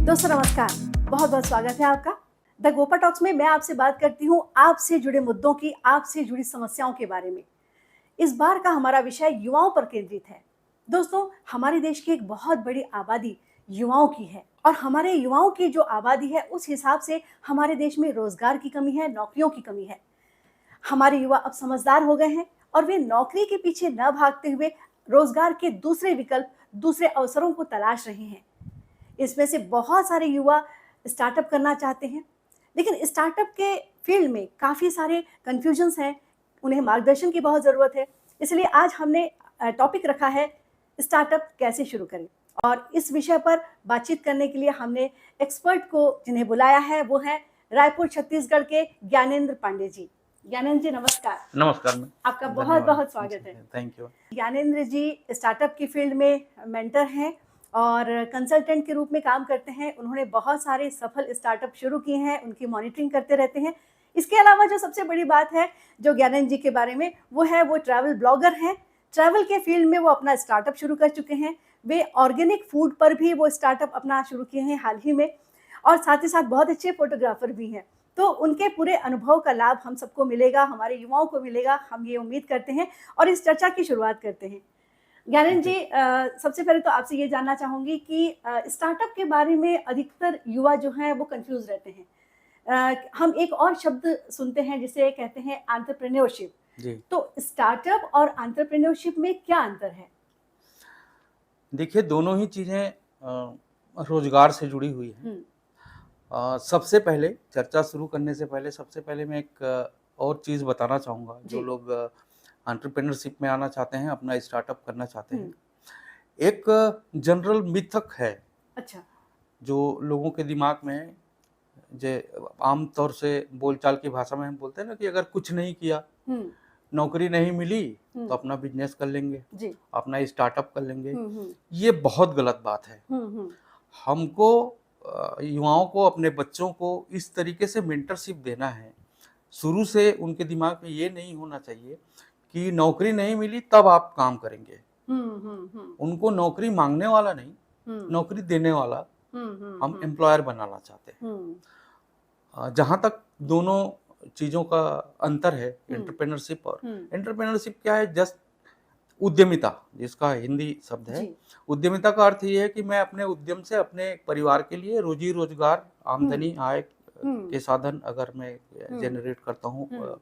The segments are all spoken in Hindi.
दोस्तों नमस्कार, बहुत बहुत स्वागत है आपका। द गोपा टॉक्स में मैं आपसे बात करती हूँ आपसे जुड़े मुद्दों की, आपसे जुड़ी समस्याओं के बारे में। इस बार का हमारा विषय युवाओं पर केंद्रित है। दोस्तों, हमारे देश की एक बहुत बड़ी आबादी युवाओं की है और हमारे युवाओं की जो आबादी है उस हिसाब से हमारे देश में रोजगार की कमी है, नौकरियों की कमी है। हमारे युवा अब समझदार हो गए हैं और वे नौकरी के पीछे न भागते हुए रोजगार के दूसरे विकल्प, दूसरे अवसरों को तलाश रहे हैं। इसमें से बहुत सारे युवा स्टार्टअप करना चाहते हैं, लेकिन स्टार्टअप के फील्ड में काफ़ी सारे कन्फ्यूजन्स हैं, उन्हें मार्गदर्शन की बहुत ज़रूरत है। इसलिए आज हमने टॉपिक रखा है स्टार्टअप कैसे शुरू करें, और इस विषय पर बातचीत करने के लिए हमने एक्सपर्ट को जिन्हें बुलाया है वो है रायपुर छत्तीसगढ़ के ज्ञानेंद्र पांडे जी। ज्ञानेंद्र जी नमस्कार। नमस्कार मैम, आपका बहुत बहुत स्वागत है। Thank you. Gyanendra ji startup की फील्ड में मेंटर हैं और कंसल्टेंट के रूप में काम करते हैं। उन्होंने बहुत सारे सफल स्टार्टअप शुरू किए हैं, उनकी मॉनिटरिंग करते रहते हैं। इसके अलावा जो सबसे बड़ी बात है जो ज्ञानेंद्र जी के बारे में, वो है वो ट्रैवल ब्लॉगर हैं। ट्रैवल के फील्ड में वो अपना स्टार्टअप शुरू कर चुके हैं। वे ऑर्गेनिक फूड पर भी वो स्टार्टअप अपना शुरू किए हैं हाल ही में, और साथ ही साथ बहुत अच्छे फोटोग्राफर भी हैं। तो उनके पूरे अनुभव का लाभ हम सबको मिलेगा, हमारे युवाओं को मिलेगा, हम ये उम्मीद करते हैं और इस चर्चा की शुरुआत करते हैं। ज्ञानेंद्र जी, सबसे पहले तो आपसे ये जानना चाहूँगी कि स्टार्टअप के बारे में अधिकतर युवा जो हैं वो कंफ्यूज रहते हैं। हम एक और शब्द सुनते हैं जिसे कहते हैं एंटरप्रेन्योरशिप। जी, तो स्टार्टअप और एंटरप्रेन्योरशिप में क्या अंतर है? देखिए दोनों ही चीज़ें रोजगार से जुड़ी हुई हैं। सबसे पहले चर्चा शुरू करने से पहले सबसे पहले मैं एक और चीज़ बताना चाहूँगा। जो जी। लोग एंटरप्रेन्योरशिप में आना चाहते हैं, अपना स्टार्टअप करना चाहते हैं, एक जनरल मिथक है अच्छा। जो लोगों के दिमाग में है। जो आम तौर से बोलचाल की भाषा में हम बोलते हैं ना कि अगर कुछ नहीं किया, हम्म। नौकरी नहीं मिली, तो अपना बिजनेस कर लेंगे, जी। अपना स्टार्टअप कर लेंगे। हम्म। ये बहुत गलत बात है। हम्म। हमको युवाओं को, अपने बच्चों को इस तरीके से मेंटरशिप देना है। शुरू से उनके दिमाग में ये नहीं होना चाहिए कि नौकरी नहीं मिली तब आप काम करेंगे। उनको नौकरी मांगने वाला नहीं, नौकरी देने वाला हम एम्प्लॉयर बनाना चाहते हैं। जहाँ तक दोनों चीज़ों का अंतर है, एंटरप्रेन्योरशिप और एंटरप्रेन्योरशिप क्या है, जस्ट उद्यमिता, जिसका हिंदी शब्द है। उद्यमिता का अर्थ ये है कि मैं अपने उद्यम से अपने परिवार के लिए रोजी रोजगार, आमदनी, आय के साधन अगर मैं जनरेट करता हूँ,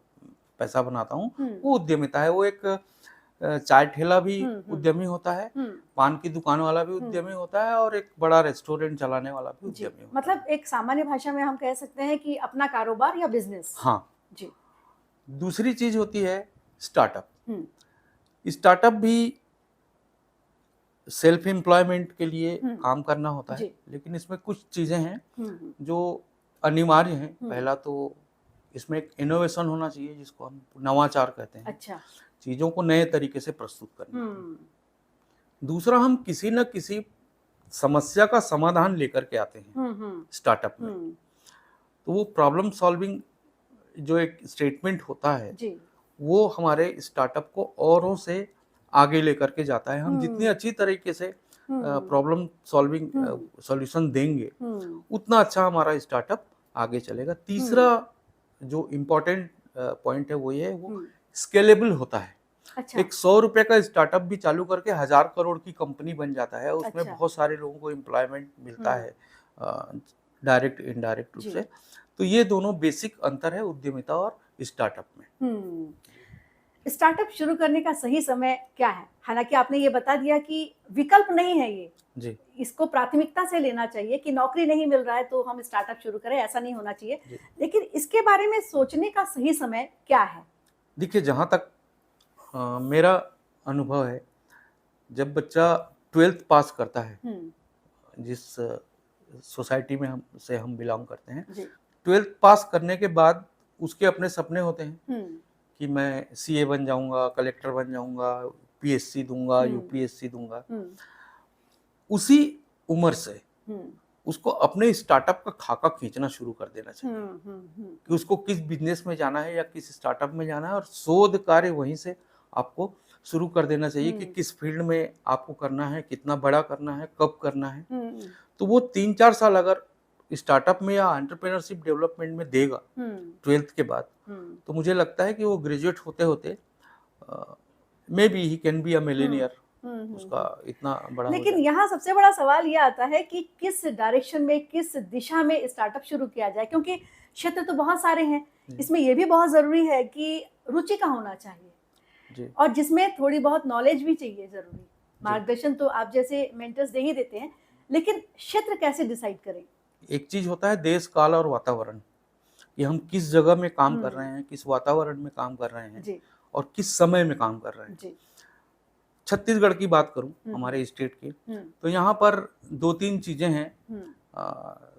पैसा बनाता हूँ, वो उद्यमिता है। वो एक चाय ठेला भी उद्यमी होता है, पान की दुकान वाला भी उद्यमी होता है, और एक बड़ा रेस्टोरेंट चलाने वाला भी उद्यमी होता है। मतलब एक सामान्य भाषा में हम कह सकते हैं कि अपना कारोबार या बिजनेस। हाँ जी। दूसरी चीज होती है स्टार्टअप। स्टार्टअप भी सेल्फ एम्प्लॉयमेंट के लिए काम करना होता है, लेकिन इसमें कुछ चीजें हैं जो अनिवार्य हैं। पहला तो इसमें एक इनोवेशन होना चाहिए, जिसको हम नवाचार कहते हैं। अच्छा। चीजों को नए तरीके से प्रस्तुत करना। दूसरा, हम किसी न किसी समस्या का समाधान लेकर के आते हैं स्टार्टअप में। तो वो प्रॉब्लम सॉल्विंग जो एक स्टेटमेंट होता है जी। वो हमारे स्टार्टअप को औरों से आगे लेकर के जाता है। हम जितनी अच्छी तरीके से प्रॉब्लम सॉल्विंग सॉल्यूशन देंगे, उतना अच्छा हमारा स्टार्टअप आगे चलेगा। तीसरा जो इम्पोर्टेंट पॉइंट है वो ये है, वो स्केलेबल होता है। अच्छा। एक 100 रुपए का स्टार्टअप भी चालू करके 1000 करोड़ की कंपनी बन जाता है। उसमें अच्छा। बहुत सारे लोगों को एम्प्लॉयमेंट मिलता है, डायरेक्ट इनडायरेक्ट रूप से। तो ये दोनों बेसिक अंतर है उद्यमिता और स्टार्टअप में। स्टार्टअप शुरू करने का सही समय क्या है? हालांकि आपने ये बता दिया कि विकल्प नहीं है ये जी, इसको प्राथमिकता से लेना चाहिए कि नौकरी नहीं मिल रहा है तो हम स्टार्टअप शुरू करें, ऐसा नहीं होना चाहिए। लेकिन इसके बारे में सोचने का सही समय क्या है? देखिए जहाँ तक मेरा अनुभव है, जब बच्चा 12th पास करता है, जिस सोसाइटी में हम बिलोंग करते हैं, 12th पास करने के बाद उसके अपने सपने होते हैं कि मैं सीए बन जाऊंगा, कलेक्टर बन जाऊंगा, पीएससी दूंगा, यूपीएससी दूंगा। उसी उम्र से उसको अपने स्टार्टअप का खाका खींचना शुरू कर देना चाहिए कि उसको किस बिजनेस में जाना है या किस स्टार्टअप में जाना है, और शोध कार्य वहीं से आपको शुरू कर देना चाहिए कि किस फील्ड में आपको करना है, कितना बड़ा करना है, कब करना है। तो वो 3-4 साल अगर स्टार्टअप में या एंटरप्रेन्योरशिप डेवलपमेंट में देगा 12th के बाद, तो मुझे लगता है कि वो ग्रेजुएट होते होते may be he can be a millionaire, उसका इतना बड़ा हो लेकिन जाए। यहाँ सबसे बड़ा सवाल ये आता है कि किस डायरेक्शन में, किस दिशा में स्टार्टअप शुरू किया जाए, क्योंकि क्षेत्र तो बहुत सारे हैं। इसमें ये भी बहुत जरूरी है कि रुचि का होना चाहिए जी और जिसमें थोड़ी बहुत नॉलेज भी चाहिए। जरूरी मार्गदर्शन तो आप जैसे मेंटर्स दे ही देते हैं, लेकिन क्षेत्र कैसे डिसाइड करें? एक चीज होता है देश काल और वातावरण, कि हम किस जगह में काम कर रहे हैं, किस वातावरण में काम कर रहे हैं जी और किस समय में काम कर रहे हैं। जी छत्तीसगढ़ की बात करूं, हमारे स्टेट की, तो यहाँ पर 2-3 चीजें हैं,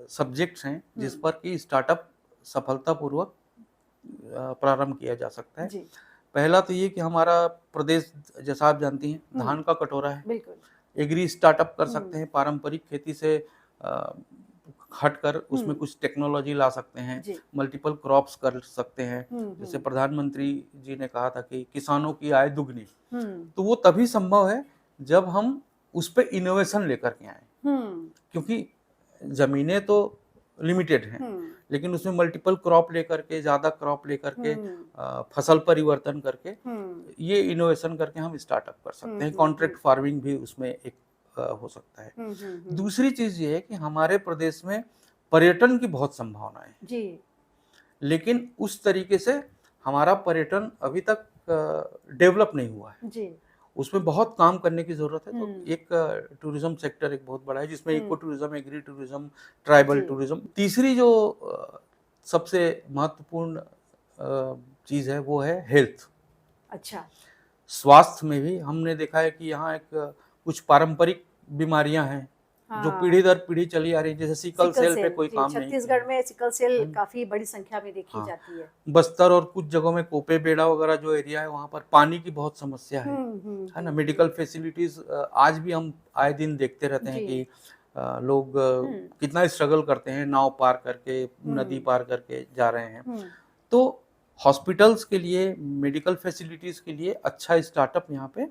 सब्जेक्ट्स हैं जिस पर कि स्टार्टअप सफलतापूर्वक प्रारंभ किया जा सकता है। जी पहला तो ये कि हमारा प्रदेश, जैसा आप जानती हैं, धान का कटोरा है। बिल्कुल। एग्री स्टार्टअप कर सकते हैं, पारंपरिक खेती से हटकर उसमें कुछ टेक्नोलॉजी ला सकते हैं, जी मल्टीपल क्रॉप्स कर सकते हैं। जैसे प्रधानमंत्री जी ने कहा था कि किसानों की आय दुगनी, तो वो तभी संभव है जब हम उस पर इनोवेशन लेकर के आए, क्योंकि जमीनें तो लिमिटेड हैं, लेकिन उसमें मल्टीपल क्रॉप लेकर के, ज्यादा क्रॉप लेकर के, फसल परिवर्तन करके, ये इनोवेशन करके हम स्टार्टअप कर सकते हैं। कॉन्ट्रैक्ट फार्मिंग भी उसमें एक हो सकता है। दूसरी चीज ये है कि हमारे प्रदेश में पर्यटन की बहुत संभावना है जी, लेकिन उस तरीके से हमारा पर्यटन अभी तक डेवलप नहीं हुआ है जी उसमें बहुत काम करने की जरूरत है। तो एक टूरिज्म सेक्टर एक बहुत बड़ा है जिसमें eco tourism, agri tourism, tribal tourism. तीसरी जो सबसे महत्वपूर्ण चीज है वो है हेल्थ। अच्छा। स्वास्थ्य में भी हमने देखा है कि यहाँ एक कुछ पारंपरिक बीमारियां हैं जो पीढ़ी दर पीढ़ी चली आ रही है, जैसे सिकल सेल पे कोई काम नहीं। छत्तीसगढ़ में सिकल सेल काफी बड़ी संख्या में देखी जाती है। बस्तर और कुछ जगहों में कोपे बेड़ा वगैरह जो एरिया है वहाँ पर पानी की बहुत समस्या है ना। मेडिकल फैसिलिटीज आज भी हम आए दिन देखते रहते हैं कि लोग कितना स्ट्रगल करते हैं, नाव पार करके, नदी पार करके जा रहे हैं। तो हॉस्पिटल्स के लिए, मेडिकल फैसिलिटीज के लिए अच्छा स्टार्टअप यहाँ पे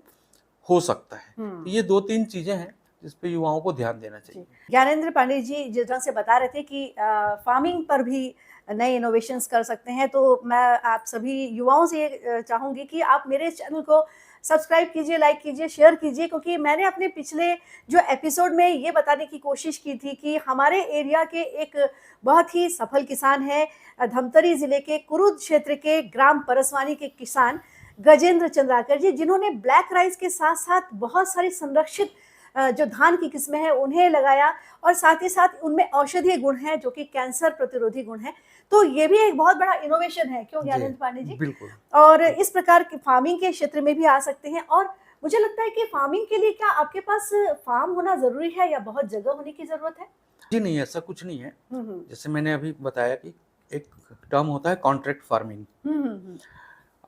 हो सकता है। तो ये 2-3 चीजें हैं जिस पे युवाओं को ध्यान देना चाहिए। ज्ञानेंद्र पांडे जी जिस तरह से बता रहे थे कि फार्मिंग पर भी नए इनोवेशंस कर सकते हैं, तो मैं आप सभी युवाओं से चाहूंगी कि आप मेरे चैनल को सब्सक्राइब कीजिए, लाइक कीजिए, शेयर कीजिए, क्योंकि मैंने अपने पिछले जो एपिसोड में ये बताने की कोशिश की थी कि हमारे एरिया के एक बहुत ही सफल किसान हैं, धमतरी जिले के कुरुद क्षेत्र के ग्राम परसवानी के किसान गजेंद्र चंद्राकर जी, जिन्होंने ब्लैक राइस के साथ साथ बहुत सारी संरक्षित जो धान की किस्में हैं उन्हें लगाया और साथ ही साथ उनमें औषधीय गुण हैं जो कि कैंसर प्रतिरोधी गुण हैं। तो ये भी एक बहुत बड़ा इनोवेशन है, क्यों ज्ञानेंद्र पांडे जी? बिल्कुल। और इस प्रकार की फार्मिंग के क्षेत्र में भी आ सकते हैं। और मुझे लगता है कि फार्मिंग के लिए क्या आपके पास फार्म होना जरूरी है या बहुत जगह होने की जरूरत है? जी नहीं, ऐसा कुछ नहीं है। जैसे मैंने अभी बताया कि एक टर्म होता है कॉन्ट्रैक्ट फार्मिंग।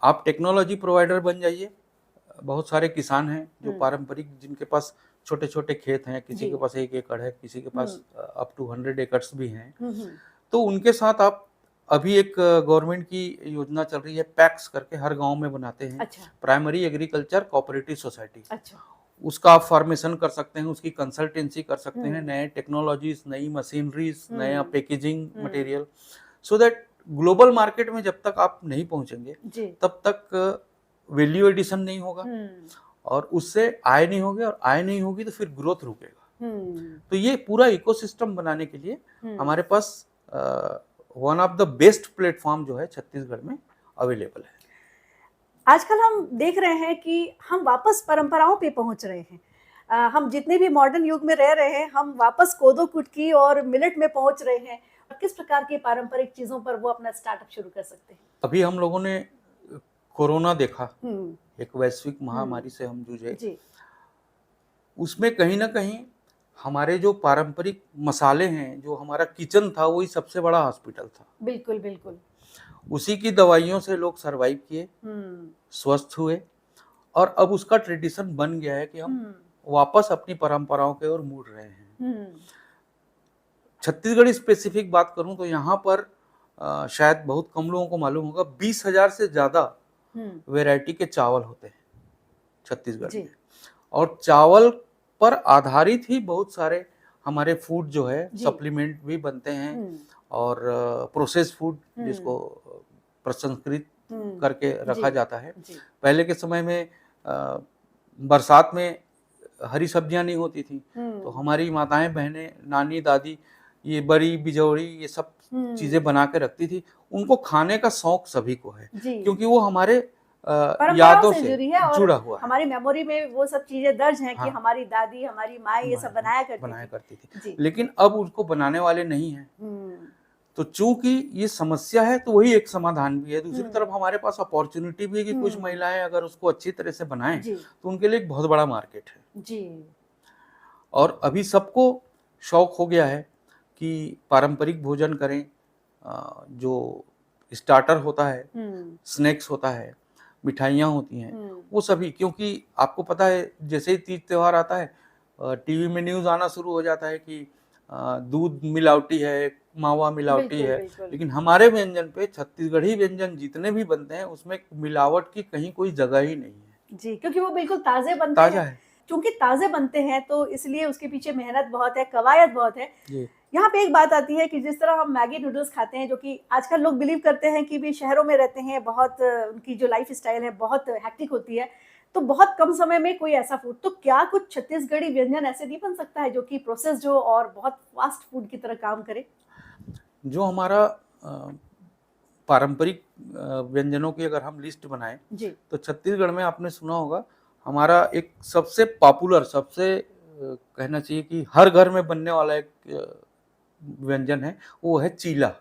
आप टेक्नोलॉजी प्रोवाइडर बन जाइए। बहुत सारे किसान हैं जो पारंपरिक, जिनके पास छोटे छोटे खेत हैं, किसी के पास 1 एकड़ है, किसी के पास अप टू 100 एकर्स भी हैं। तो उनके साथ आप, अभी एक गवर्नमेंट की योजना चल रही है, पैक्स करके हर गांव में बनाते हैं। अच्छा। Primary agriculture cooperative society. अच्छा। उसका आप फॉर्मेशन कर सकते हैं, उसकी कंसल्टेंसी कर सकते हैं, नए टेक्नोलॉजीज, नई मशीनरीज, नया packaging material, so that global market में जब तक आप नहीं पहुंचेंगे तब तक वैल्यू एडिशन नहीं होगा और उससे आय नहीं होगी, और आय नहीं होगी तो फिर ग्रोथ रुकेगा। तो ये पूरा इकोसिस्टम बनाने के लिए हमारे पास one of the best platform जो है छत्तीसगढ़ में अवेलेबल है। आजकल हम देख रहे हैं कि हम वापस परंपराओं पे पहुंच रहे हैं। हम जितने भी मॉडर्न युग में रह रहे हैं, हम वापस कोदो कुटकी और मिलेट में पहुंच रहे हैं। किस प्रकार की पारंपरिक चीजों पर वो अपना स्टार्टअप शुरू कर सकते हैं? अभी हम लोगों ने कोरोना देखा, एक वैश्विक महामारी से हम जूझे। उसमें कहीं ना कहीं हमारे जो पारंपरिक मसाले हैं, जो हमारा किचन था, वही सबसे बड़ा हॉस्पिटल था। बिल्कुल बिल्कुल। उसी की दवाइयों से लोग सरवाइव किए, स्वस्थ हुए, और अब उसका ट्रेडिशन बन गया है कि हम वापस अपनी परंपराओं की ओर मुड़ रहे हैं। छत्तीसगढ़ स्पेसिफिक बात करूं तो यहाँ पर शायद बहुत कम लोगों को मालूम होगा, 20,000 से ज्यादा वैरायटी के चावल होते हैं छत्तीसगढ़ जी। में। और चावल पर आधारित ही बहुत सारे हमारे फूड जो है जी। सप्लीमेंट भी बनते हैं हम्म। और प्रोसेस फूड हम्म। जिसको प्रसंस्कृत हम्म। करके रखा जी। जाता है। जी। पहले के समय में बरसात में हरी सब्जियां नहीं होती थी, तो हम्म। हमारी माताएं बहनें नानी दादी ये बड़ी बिजौड़ी ये सब चीजें बना के रखती थी। उनको खाने का शौक सभी को है, जी। क्योंकि वो हमारे परंपराओं यादों से से जुड़ी है और जुड़ा हुआ है। हमारी मेमोरी में वो सब चीजें दर्ज हैं कि हाँ, हमारी दादी, हमारी माँ ये सब बनाया बनाया करती करती थी। थी। जी। लेकिन अब उसको बनाने वाले नहीं हैं। हम्म। तो चूंकि ये समस्या है तो वही एक समाधान भी है। दूसरी हम्म। तरफ हमारे पास अपॉर्चुनिटी भी है कि कुछ हम्म। महिलाएं अगर उसको अच्छी तरह से बनाएं जी। तो उनके लिए एक बहुत बड़ा मार्केट है। जी। और अभी सबको शौक हो गया है कि पारंपरिक भोजन करें। जो स्टार्टर होता है, हम्म। स्नैक्स होता है, मिठाइयाँ होती हैं, हम्म। वो सभी, क्योंकि आपको पता है जैसे ही तीज त्योहार आता है टीवी में न्यूज़ आना शुरू हो जाता है कि दूध मिलावटी है, मावा मिलावटी बिल्कुल है। बिल्कुल। लेकिन हमारे व्यंजन पे छत्तीसगढ़ी व्यंजन जितने भी बनते हैं उसमें मिलावट की कहीं कोई जगह ही नहीं है। जी, क्योंकि वो बिल्कुल ताज़े बनते ताज़ा हैं। है। चूँकि ताज़े बनते हैं तो इसलिए उसके पीछे मेहनत बहुत है, कवायद बहुत है। जी। यहाँ पे एक बात आती है कि जिस तरह हम मैगी नूडल्स खाते हैं, जो कि आजकल लोग बिलीव करते हैं कि भी शहरों में रहते हैं, बहुत उनकी जो लाइफ़स्टाइल है बहुत हेक्टिक होती है, तो बहुत कम समय में कोई ऐसा फूड, तो क्या कुछ छत्तीसगढ़ी व्यंजन ऐसे नहीं बन सकता है जो कि प्रोसेस्ड हो और बहुत फास्ट फूड की तरह काम करे? जो हमारा पारंपरिक व्यंजनों की अगर हम लिस्ट बनाएं जी। तो छत्तीसगढ़ में आपने सुना होगा हमारा एक सबसे पॉपुलर, सबसे कहना चाहिए कि हर घर में बनने वाला एक व्यंजन है, वो है चीला।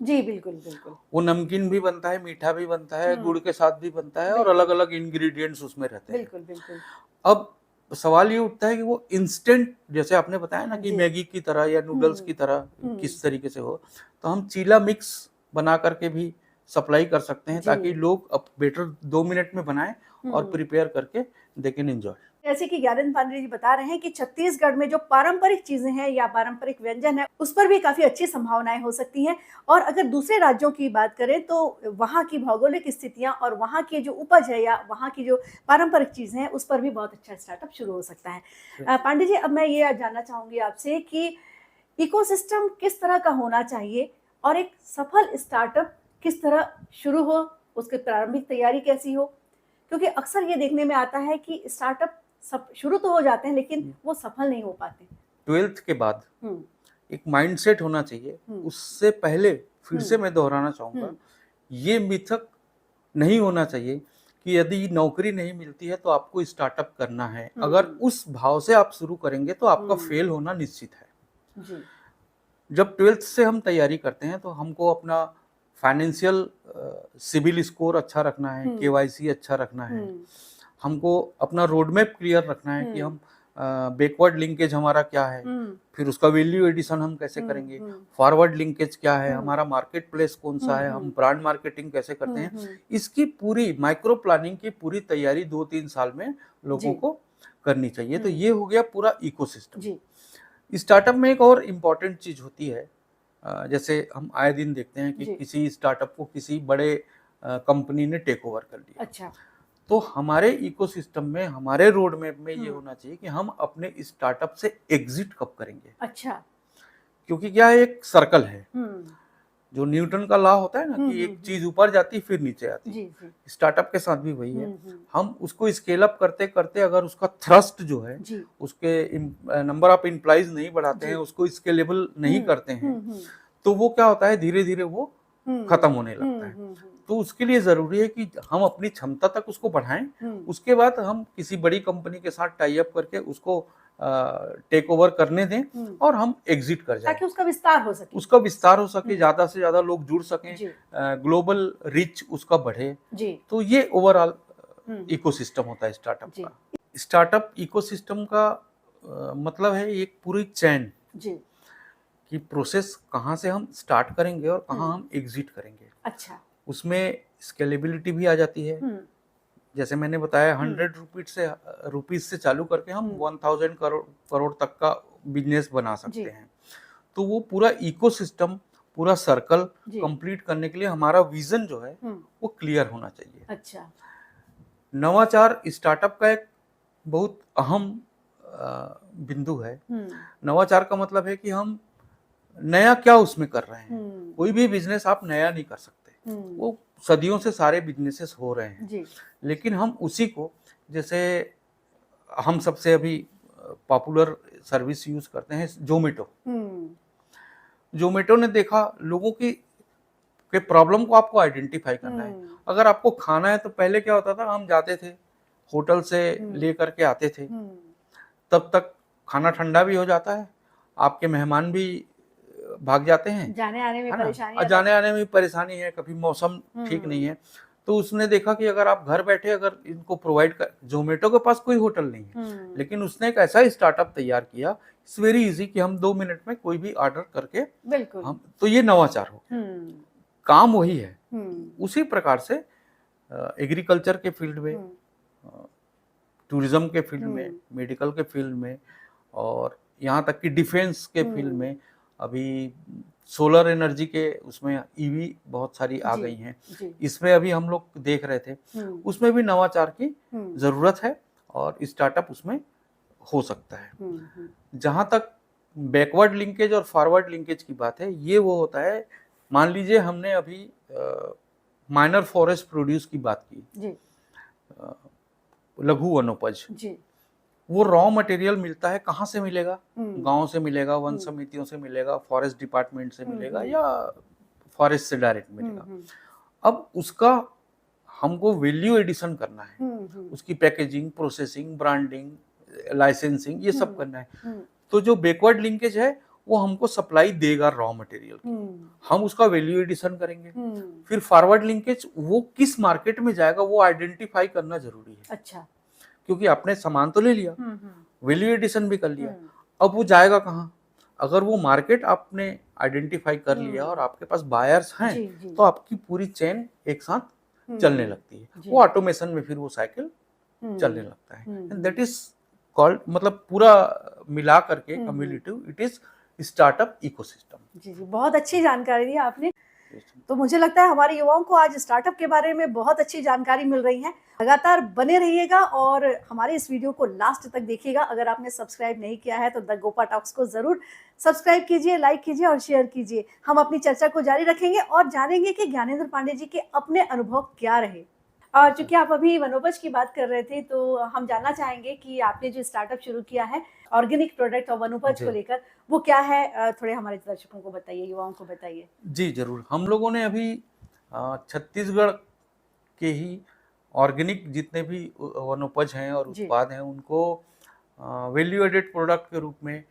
जी, बिल्कुल, बिल्कुल। वो नमकीन भी बनता है, मीठा भी बनता है, गुड़ के साथ भी बनता है और बिल्कुल, अलग-अलग इंग्रेडिएंट्स उसमें रहते हैं। बिल्कुल, बिल्कुल। अब सवाल ये उठता है कि वो इंस्टेंट, जैसे आपने बताया ना कि जी। मैगी की तरह या नूडल्स हुँ, की तरह हुँ। किस तरीके से हो, तो हम चीला मिक्स बना करके भी सप्लाई कर सकते हैं जी। ताकि लोग अब बेटर 2 मिनट में बनाएं और हुँ। प्रिपेयर करके दे कैन एंजॉय। जैसे कि ज्ञानंद पांडे जी बता रहे हैं कि छत्तीसगढ़ में जो पारंपरिक चीजें हैं या पारंपरिक व्यंजन है, उस पर भी काफी अच्छी संभावनाएं हो सकती हैं। और अगर दूसरे राज्यों की बात करें तो वहाँ की भौगोलिक स्थितियां और वहाँ की जो उपज है या वहाँ की जो पारंपरिक चीजें हैं, उस पर भी बहुत अच्छा स्टार्टअप शुरू हो सकता है। पांडे जी, अब मैं ये जानना चाहूंगी आपसे कि इकोसिस्टम किस तरह का होना चाहिए और एक सफल स्टार्टअप किस तरह शुरू हो, उसकी प्रारंभिक तैयारी कैसी हो? क्योंकि अक्सर ये देखने में आता है कि स्टार्टअप सब शुरू तो हो जाते हैं लेकिन वो सफल नहीं हो पाते। 12th के बाद हुँ। एक माइंडसेट होना चाहिए। हुँ। उससे पहले फिर से हुँ। मैं दोहराना चाहूँगा, हुँ। ये मिथक नहीं होना चाहिए कि यदि नौकरी नहीं मिलती है तो आपको स्टार्टअप करना है। अगर हुँ। उस भाव से आप शुरू करेंगे तो आपका हुँ। फेल होना निश्चित है। जी। जब 12th से हम तैयारी करते हैं तो हमको अपना फाइनेंशियल सिबिल स्कोर अच्छा रखना है, हुँ। केवाईसी अच्छा रखना है। हुँ। हमको अपना रोड मैप क्लियर रखना है कि हुँ। हम बैकवर्ड लिंकेज हमारा क्या है, हुँ। फिर उसका वैल्यू एडिशन हम कैसे हुँ। करेंगे, हुँ। फॉरवर्ड लिंकेज क्या है, हुँ। हमारा मार्केट प्लेस कौन सा हुँ। है, हम हुँ। ब्रांड मार्केटिंग कैसे करते हुँ। हैं। हुँ। इसकी पूरी माइक्रो प्लानिंग की पूरी तैयारी 2-3 साल में लोगों जी। को करनी चाहिए। तो हुँ। ये हो गया पूरा इकोसिस्टम। जी। स्टार्टअप में एक और इम्पॉर्टेंट चीज़ होती है, जैसे हम आए दिन देखते हैं कि जी। किसी स्टार्टअप को किसी बड़े कंपनी ने टेक ओवर कर लिया। अच्छा। तो हमारे इकोसिस्टम में, हमारे रोड मैप में ये हुँ। होना चाहिए कि हम अपने स्टार्टअप से एग्जिट कब करेंगे। अच्छा। क्योंकि क्या है, एक सर्कल है, हुँ। जो न्यूटन का लॉ होता है ना हुँ। कि हुँ। एक हुँ। चीज ऊपर जाती फिर नीचे आती। जी, जी। स्टार्टअप के साथ भी वही है। हुँ। हुँ। हम उसको स्केल अप करते करते अगर उसका थ्रस्ट जो है, जी। उसके नंबर ऑफ एम्प्लॉइज नहीं बढ़ाते हैं, जी। उसको स्केलेबल नहीं हुँ। करते हैं, हुँ। हुँ। तो वो क्या होता है, धीरे धीरे वो हुँ। खत्म होने लगता हुँ। है। हुँ। हुँ। तो उसके लिए ज़रूरी है कि हम अपनी क्षमता तक उसको बढ़ाएं। हुँ। उसके बाद हम किसी बड़ी कंपनी के साथ टाई अप करके उसको टेक ओवर करने दें हुँ। और हम एग्जिट कर जाएं। ताकि उसका विस्तार हो सके। उसका विस्तार हो सके, हुँ। ज़्यादा से ज़्यादा लोग जुड़ सकें, जी। ग्लोबल रीच उसका बढ़े। जी। तो ये ओवरऑल हुँ। इकोसिस्टम होता है स्टार्टअप जी। का। स्टार्टअप इकोसिस्टम का मतलब है एक पूरी चैन जी। की प्रोसेस, कहाँ से हम स्टार्ट करेंगे और कहाँ हुँ। हम एग्जिट करेंगे। अच्छा। उसमें स्केलेबिलिटी भी आ जाती है। हुँ। जैसे मैंने बताया, हुँ। 100 रुपीज से चालू करके हम हुँ। 1000 करोड़ करोड़ तक का बिजनेस बना सकते जी। हैं। तो वो पूरा इकोसिस्टम, पूरा सर्कल जी। कंप्लीट करने के लिए हमारा विजन जो है हुँ। वो क्लियर होना चाहिए। अच्छा। नवाचार स्टार्टअप का एक बहुत अहम बिंदु है। नवाचार का मतलब है कि हम नया क्या उसमें कर रहे हैं। कोई भी बिजनेस आप नया नहीं कर सकते, वो सदियों से सारे बिजनेसेस हो रहे हैं जी। लेकिन हम उसी को, जैसे हम सबसे अभी पॉपुलर सर्विस यूज करते हैं जोमेटो। जोमेटो ने देखा लोगों की के प्रॉब्लम को आपको आइडेंटिफाई करना है। अगर आपको खाना है तो पहले क्या होता था, हम जाते थे होटल से ले करके आते थे, तब तक खाना ठंडा भी हो जाता है, आपके मेहमान भी भाग जाते हैं, जाने आने में है ना, परेशानी और जाने आने में परेशानी है, कभी मौसम ठीक नहीं है, तो उसने देखा कि अगर आप घर बैठे अगर इनको प्रोवाइड कर, जोमेटो के पास कोई होटल नहीं है लेकिन उसने एक ऐसा स्टार्टअप तैयार किया, इट्स वेरी इजी कि हम 2 मिनट में कोई भी ऑर्डर करके बिल्कुल हम, तो ये नवाचार हो, काम वही है। उसी प्रकार से एग्रीकल्चर के फील्ड में, टूरिज्म के फील्ड में, मेडिकल के फील्ड में, और यहाँ तक कि डिफेंस के फील्ड में अभी सोलर एनर्जी के उसमें ईवी बहुत सारी आ गई हैं, इसमें अभी हम लोग देख रहे थे, उसमें भी नवाचार की जरूरत है और स्टार्टअप उसमें हो सकता है। जहाँ तक बैकवर्ड लिंकेज और फॉरवर्ड लिंकेज की बात है, ये वो होता है, मान लीजिए हमने अभी माइनर फॉरेस्ट प्रोड्यूस की बात की, लघु वनोपज, वो रॉ मटेरियल मिलता है, कहाँ से मिलेगा, गांव से मिलेगा, वन समितियों से मिलेगा, फॉरेस्ट डिपार्टमेंट से मिलेगा, या फॉरेस्ट से डायरेक्ट मिलेगा। अब उसका हमको वैल्यू एडिशन करना है, उसकी पैकेजिंग, प्रोसेसिंग, ब्रांडिंग, लाइसेंसिंग, ये सब करना है। तो जो बैकवर्ड लिंकेज है वो हमको सप्लाई देगा रॉ मटेरियल की, हम उसका वैल्यू एडिशन करेंगे। फिर फॉरवर्ड लिंकेज, वो किस मार्केट में जाएगा वो आइडेंटिफाई करना जरूरी है। अच्छा, क्योंकि आपने सामान तो ले लिया, वैल्यू एडिशन भी कर लिया, अब वो जाएगा कहाँ? अगर वो मार्केट आपने आइडेंटिफाई कर लिया और आपके पास बायर्स हैं, तो आपकी पूरी चेन एक साथ चलने लगती है, वो ऑटोमेशन में फिर वो साइकिल चलने लगता है। दैट इज कॉल्ड, मतलब पूरा मिला करके cumulative, it is startup ecosystem. जी, बहुत अच्छी जानकारी दी आपने। तो मुझे लगता है हमारे युवाओं को आज स्टार्टअप के बारे में बहुत अच्छी जानकारी मिल रही है। लगातार बने रहिएगा और हमारे इस वीडियो को लास्ट तक देखिएगा। अगर आपने सब्सक्राइब नहीं किया है तो द गोपा टॉक्स को ज़रूर सब्सक्राइब कीजिए, लाइक कीजिए और शेयर कीजिए। हम अपनी चर्चा को जारी रखेंगे और जानेंगे कि ज्ञानेंद्र पांडे जी के अपने अनुभव क्या रहे। और चूंकि आप अभी वनोपज की बात कर रहे थे, तो हम जानना चाहेंगे कि आपने जो स्टार्टअप शुरू किया है ऑर्गेनिक प्रोडक्ट और वनोपज को लेकर, वो क्या है? थोड़े हमारे दर्शकों को बताइए, युवाओं को बताइए। जी जरूर। हम लोगों ने अभी छत्तीसगढ़ के ही ऑर्गेनिक जितने भी वनोपज हैं और उत्पाद हैं, उनको वैल्यू एडेड प्रोडक्ट के रूप में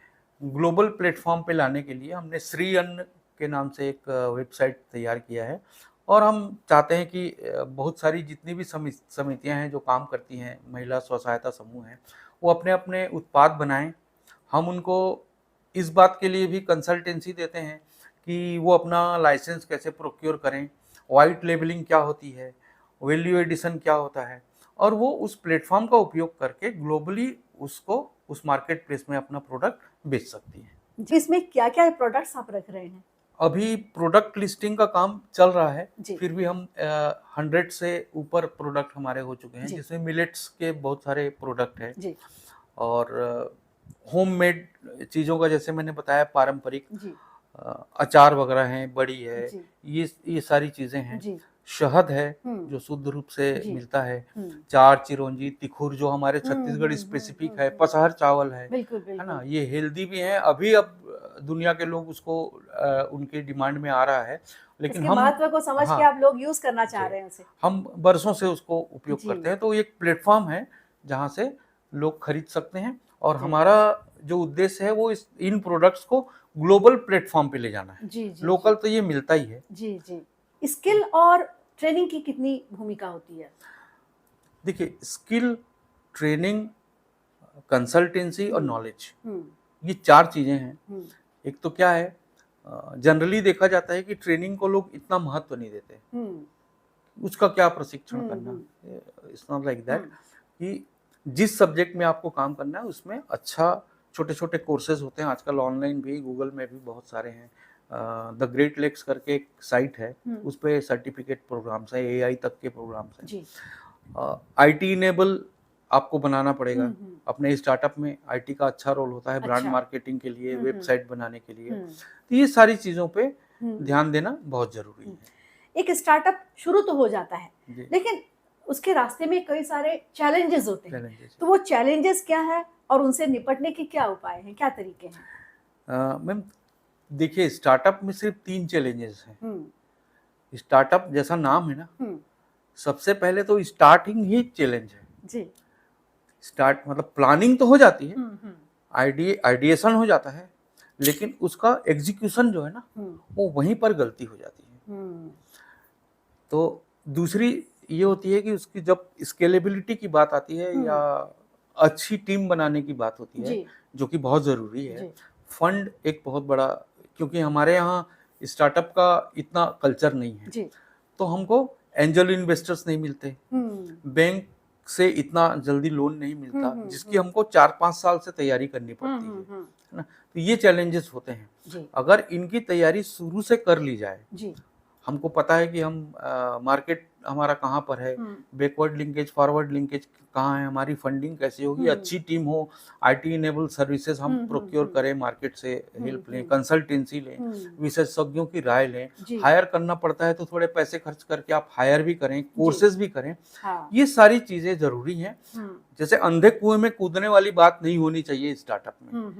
ग्लोबल प्लेटफॉर्म पे लाने के लिए हमने श्री अन्न के नाम से एक वेबसाइट तैयार किया है। और हम चाहते हैं कि बहुत सारी जितनी भी समितियां हैं जो काम करती हैं, महिला स्व सहायता समूह हैं, वो अपने अपने उत्पाद बनाएं। हम उनको इस बात के लिए भी कंसल्टेंसी देते हैं कि वो अपना लाइसेंस कैसे प्रोक्योर करें, वाइट लेबलिंग क्या होती है, वैल्यू एडिशन क्या होता है, और वो उस प्लेटफॉर्म का उपयोग करके ग्लोबली उसको उस मार्केट प्लेस में अपना प्रोडक्ट बेच सकती है। जिसमें क्या क्या प्रोडक्ट्स आप रख रहे हैं? अभी प्रोडक्ट लिस्टिंग का काम चल रहा है, फिर भी हम 100 से ऊपर प्रोडक्ट हमारे हो चुके हैं, जिसमें मिलेट्स के बहुत सारे प्रोडक्ट हैं और होममेड चीज़ों का, जैसे मैंने बताया, पारंपरिक अचार वगैरह हैं, बड़ी है, ये सारी चीज़ें हैं। शहद है जो शुद्ध रूप से मिलता है, चार चिरौंजी, तिखुर जो हमारे छत्तीसगढ़ स्पेसिफिक है, पसहर चावल है ना, ये हेल्दी भी है। अभी अब दुनिया के लोग उसको उनकी डिमांड में आ रहा है, लेकिन हम महत्व को समझ के आप लोग यूज करना चाह रहे हैं उसे। हम बरसों से उसको उपयोग करते हैं, तो एक प्लेटफॉर्म है जहाँ से लोग खरीद सकते हैं। और हमारा जो उद्देश्य है वो इन प्रोडक्ट्स को ग्लोबल प्लेटफॉर्म पे ले जाना है। लोकल तो ये मिलता ही है। जी। स्किल और ट्रेनिंग की कितनी भूमिका होती है? देखिए, स्किल, ट्रेनिंग, कंसल्टेंसी और नॉलेज, ये 4 चीजें हैं। एक तो क्या है, जनरली देखा जाता है कि ट्रेनिंग को लोग इतना महत्व नहीं देते, उसका क्या प्रशिक्षण करना, इट्स नॉट लाइक दैट। कि जिस सब्जेक्ट में आपको काम करना है उसमें अच्छा छोटे छोटे कोर्सेज होते हैं, आजकल ऑनलाइन भी, गूगल में भी बहुत सारे हैं। द ग्रेट लेक्स करके एक साइट है, उस पर सर्टिफिकेट प्रोग्राम्स है, AI तक के प्रोग्राम्स हैं। IT इनेबल आपको बनाना पड़ेगा। अपने स्टार्टअप में आईटी का अच्छा रोल होता है, ब्रांड अच्छा। मार्केटिंग के लिए, वेबसाइट बनाने के लिए। हम्म, तो ये सारी चीज़ों पे हम्म। ध्यान देना बहुत ज़रूरी है। एक स्टार्टअप शुरू तो हो जाता है, जी, लेकिन उसके रास्ते में कई सारे चैलेंजेस होते हैं। चैलेंजेस। तो वो चैलेंजेस क्या है और उनसे निपटने के क्या उपाय हैं, क्या तरीके हैं? मैम देखिए, स्टार्टअप में सिर्फ 3 चैलेंजेस हैं। हम्म, स्टार्टअप जैसा नाम है ना, हम्म, सबसे पहले तो स्टार्टिंग ही चैलेंज है। जी, स्टार्ट मतलब प्लानिंग तो हो जाती है, हम्म, हम्म, आइडिएशन हो जाता है, लेकिन उसका एग्जीक्यूशन जो है ना, हम्म, वो वहीं पर गलती हो जाती है। हम्म, तो दूसरी ये होती है कि उसकी जब स्केलेबिलिटी की बात आती है या अच्छी टीम बनाने की बात होती है, जी, जो कि बहुत ज़रूरी है। जी, फंड एक बहुत बड़ा, क्योंकि हमारे यहाँ स्टार्टअप का इतना कल्चर नहीं है, जी, तो हमको एंजल इन्वेस्टर्स नहीं मिलते, बैंक से इतना जल्दी लोन नहीं मिलता, जिसकी हमको 4-5 साल से तैयारी करनी पड़ती है ना। तो ये चैलेंजेस होते हैं। जी, अगर इनकी तैयारी शुरू से कर ली जाए, जी, हमको पता है कि हम मार्केट हमारा कहाँ पर है, बैकवर्ड लिंकेज, फॉरवर्ड लिंकेज कहाँ है, हमारी फंडिंग कैसी होगी, अच्छी टीम हो, आईटी इनेबल सर्विसेज हम प्रोक्योर करें, मार्केट से हेल्प लें, कंसल्टेंसी लें, विशेषज्ञों की राय लें। जी, हायर करना पड़ता है तो थोड़े पैसे खर्च करके आप हायर भी करें, कोर्सेज भी करें। हाँ, ये सारी चीज़ें ज़रूरी हैं। जैसे अंधे कुएं में कूदने वाली बात नहीं होनी चाहिए स्टार्टअप में।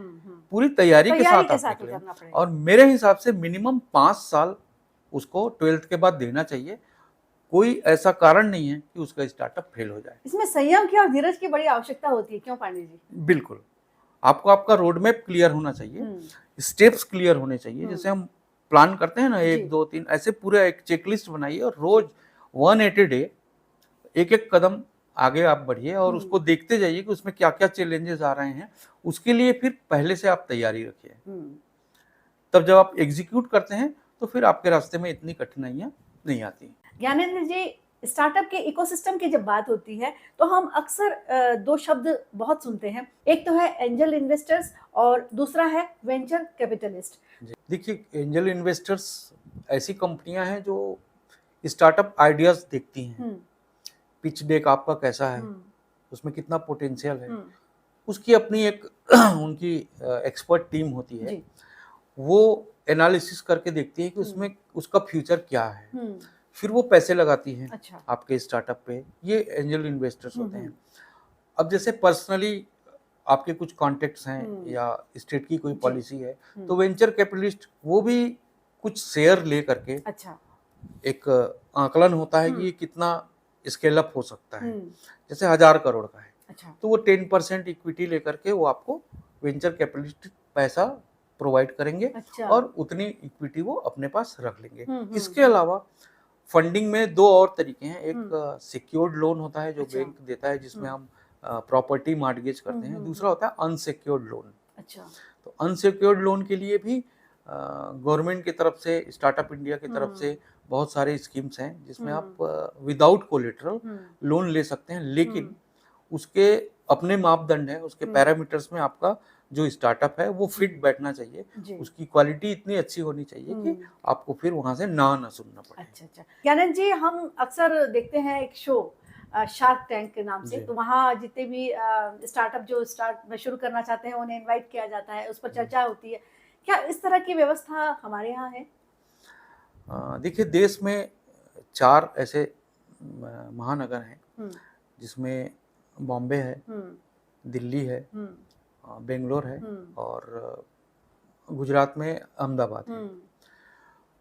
पूरी तैयारी के तैयारी साथ के आप साथ निकलें, उतरना पड़ेगा। और मेरे हिसाब से मिनिमम 5 साल उसको 12th के बाद देना चाहिए। कोई ऐसा कारण नहीं है कि उसका स्टार्टअप फेल हो जाए। इसमें संयम की और धीरज की बड़ी आवश्यकता होती है, क्यों पांडे जी? बिल्कुल, आपको आपका रोड मैप क्लियर होना चाहिए, स्टेप्स क्लियर होने चाहिए। जैसे हम प्लान करते हैं ना, जी, 1, 2, 3 ऐसे पूरा एक चेकलिस्ट बनाइए और रोज 180 डे एक-एक कदम आगे आप बढ़िए और उसको देखते जाइए कि उसमें क्या-क्या चैलेंजेस आ रहे हैं। उसके लिए फिर पहले से आप तैयारी रखिए। तब जब आप एग्जीक्यूट करते हैं तो फिर आपके रास्ते में इतनी कठिनाइयाँ नहीं आती। ज्ञानेंद्र जी, स्टार्टअप के इकोसिस्टम की जब बात होती है तो हम अक्सर दो शब्द बहुत सुनते हैं। एक तो है एंजल इन्वेस्टर्स और दूसरा है वेंचर कैपिटलिस्ट। जी, देखिए, एंजल इन्वेस्टर्स ऐसी कंपनियां हैं जो स्टार्टअप आइडियाज देखती हैं, पिच डेक आपका कैसा है, उसमें कितना पोटेंशियल है, उसकी अपनी एक उनकी एक्सपर्ट टीम होती है। जी, वो एनालिसिस करके देखती है कि उसमें उसका फ्यूचर क्या है, फिर वो पैसे लगाती हैं अच्छा, आपके स्टार्टअप पे। ये एंजल इन्वेस्टर्स होते हैं। अब जैसे पर्सनली आपके कुछ कॉन्टेक्ट्स हैं या स्टेट की कोई जी, पॉलिसी है, तो वेंचर कैपिटलिस्ट वो भी कुछ शेयर ले करके अच्छा, एक आकलन होता है कि ये कितना स्केल अप हो सकता है। जैसे 1000 करोड़ का है, अच्छा, तो वो 10% इक्विटी लेकर के वो आपको वेंचर कैपिटलिस्ट पैसा प्रोवाइड करेंगे अच्छा, और उतनी इक्विटी वो अपने पास रख लेंगे। इसके अलावा फंडिंग में 2 और तरीके हैं। एक सिक्योर्ड लोन होता है जो अच्छा, बैंक देता है, जिसमें हम प्रॉपर्टी मॉर्गेज करते हैं। दूसरा होता है अनसिक्योर्ड लोन। अच्छा, तो अनसिक्योर्ड लोन के लिए भी गवर्नमेंट की तरफ से, स्टार्टअप इंडिया की तरफ से बहुत सारे स्कीम्स हैं जिसमें आप विदाउट कोलेटरल लोन ले सकते हैं, लेकिन उसके अपने मापदंड हैं, उसके पैरामीटर्स में आपका जो स्टार्टअप है वो फिट बैठना चाहिए, जी, उसकी क्वालिटी इतनी अच्छी होनी चाहिए कि आपको फिर वहां से ना सुनना पड़े। अच्छा, अच्छा। ज्ञानंद जी, हम अक्सर देखते हैं एक शो शार्क टैंक के नाम से, जी, तो वहाँ जितने भी स्टार्टअप जो शुरू करना चाहते हैं उन्हें इनवाइट किया जाता है, उस पर चर्चा होती है। क्या इस तरह की व्यवस्था हमारे यहाँ है? देखिए, देश में 4 ऐसे महानगर हैं जिसमें बॉम्बे है, दिल्ली है, बेंगलोर है और गुजरात में अहमदाबाद है।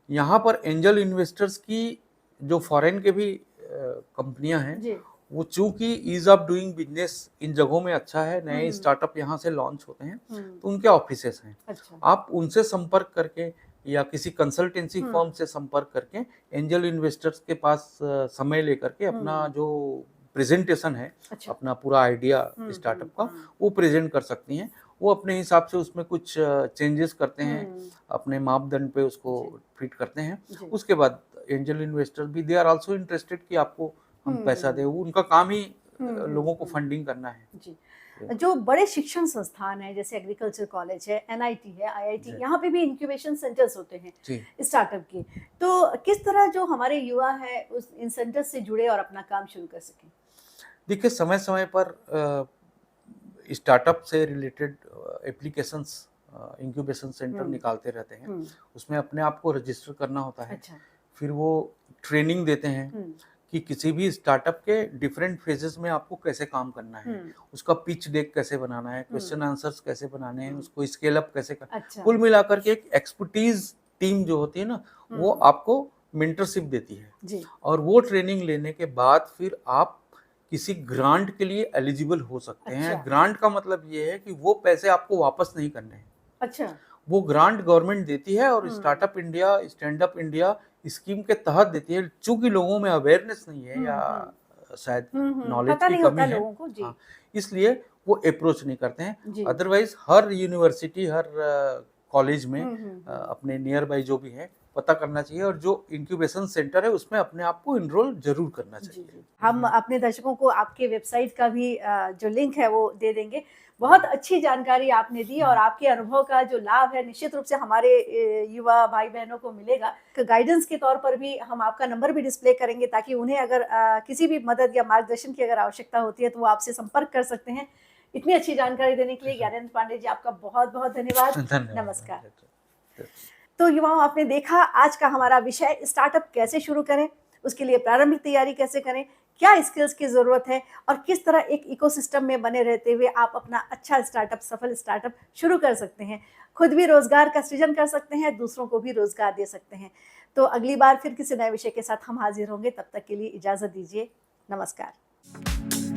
यहाँ पर एंजल इन्वेस्टर्स की जो फॉरेन के भी कंपनियां हैं, जी, वो चूंकि ईज ऑफ डूइंग बिजनेस इन जगहों में अच्छा है, नए स्टार्टअप यहाँ से लॉन्च होते हैं, तो उनके ऑफिसेस हैं। अच्छा, आप उनसे संपर्क करके या किसी कंसल्टेंसी फर्म से संपर्क करके एंजल इन्वेस्टर्स के पास समय लेकर के अपना जो प्रेजेंटेशन है, अच्छा, अपना पूरा आइडिया स्टार्टअप का, वो प्रेजेंट कर सकती हैं। वो अपने हिसाब से उसमें कुछ चेंजेस करते हैं, अपने मापदंड पे उसको फिट करते हैं। जी, उसके बाद एंजल इन्वेस्टर भी दे आर आल्सो इंटरेस्टेड कि आपको हम पैसा दें। वो उनका काम ही लोगों को फंडिंग करना है। जी। जो बड़े शिक्षण संस्थान हैं जैसे एग्रीकल्चर कॉलेज है, एनआईटी है, आईआईटी, जी, यहाँ पे भी इंक्यूबेशन सेंटर्स होते हैं जी। स्टार्टअप के। तो किस तरह जो हमारे युवा है उस इन सेंटर्स से जुड़े और अपना काम शुरू कर सकें? देखिए, समय-समय पर स्टार्टअप से रिलेटेड एप्लीकेशंस इंक्यूबेशन सेंटर हुँ, निकालते रहते हैं। हुँ, उसमें अपने आप को रजिस्टर करना होता है। अच्छा, फिर वो ट्रेनिंग देते हैं हुँ, कि किसी भी स्टार्टअप के डिफरेंट फेजेस में आपको कैसे काम करना है, हुँ, उसका पिच डेक कैसे बनाना है, हुँ, क्वेश्चन आंसर्स कैसे बनाने हैं, हुँ, उसको स्केल अप कैसे कर, अच्छा, कुल मिलाकर के एक एक्सपर्टीज टीम जो होती है ना, वो हुँ, आपको मेंटरशिप देती है। जी, और वो ट्रेनिंग लेने के बाद फिर आप किसी ग्रांट के लिए एलिजिबल हो सकते हैं। अच्छा, ग्रांट का मतलब ये है कि वो पैसे आपको वापस नहीं करने हैं। अच्छा, वो ग्रांट गवर्नमेंट देती है और हुँ, startup India, stand up India scheme के तहत देती है। चूँकि लोगों में अवेयरनेस नहीं है या हुँ, हुँ, शायद नॉलेज पता की नहीं कमी होता है, लोगों को, जी, हाँ, इसलिए वो अप्रोच नहीं करते हैं। जी, अदरवाइज़ हर यूनिवर्सिटी, हर कॉलेज में हुँ, हुँ, हुँ। अपने नियर बाय जो भी है, पता करना चाहिए और जो इंक्यूबेशन सेंटर है, उसमें अपने आप को एनरोल ज़रूर करना जी, चाहिए। जी। हम अपने दर्शकों को आपके वेबसाइट का भी जो लिंक है वो दे देंगे। बहुत अच्छी जानकारी आपने दी और आपके अनुभव का जो लाभ है निश्चित रूप से हमारे युवा भाई-बहनों को मिलेगा। गाइडेंस के तौर पर भी हम आपका नंबर भी डिस्प्ले करेंगे ताकि उन्हें अगर किसी भी मदद या मार्गदर्शन की अगर आवश्यकता होती है तो वो आपसे संपर्क कर सकते हैं। इतनी अच्छी जानकारी देने के लिए ज्ञानेंद्र पांडे जी आपका बहुत-बहुत धन्यवाद। धन्यवाद। नमस्कार। धन्यवाद। तो युवाओं आपने देखा आज का हमारा विषय स्टार्टअप कैसे शुरू करें, उसके लिए प्रारंभिक तैयारी कैसे करें, क्या स्किल्स की ज़रूरत है और किस तरह एक इकोसिस्टम में बने रहते हुए आप अपना अच्छा स्टार्टअप, सफल स्टार्टअप शुरू कर सकते हैं। खुद भी रोज़गार का सृजन कर सकते हैं, दूसरों को भी रोज़गार दे सकते हैं। तो अगली बार फिर किसी नए विषय के साथ हम हाज़िर होंगे, तब तक के लिए इजाज़त दीजिए। नमस्कार।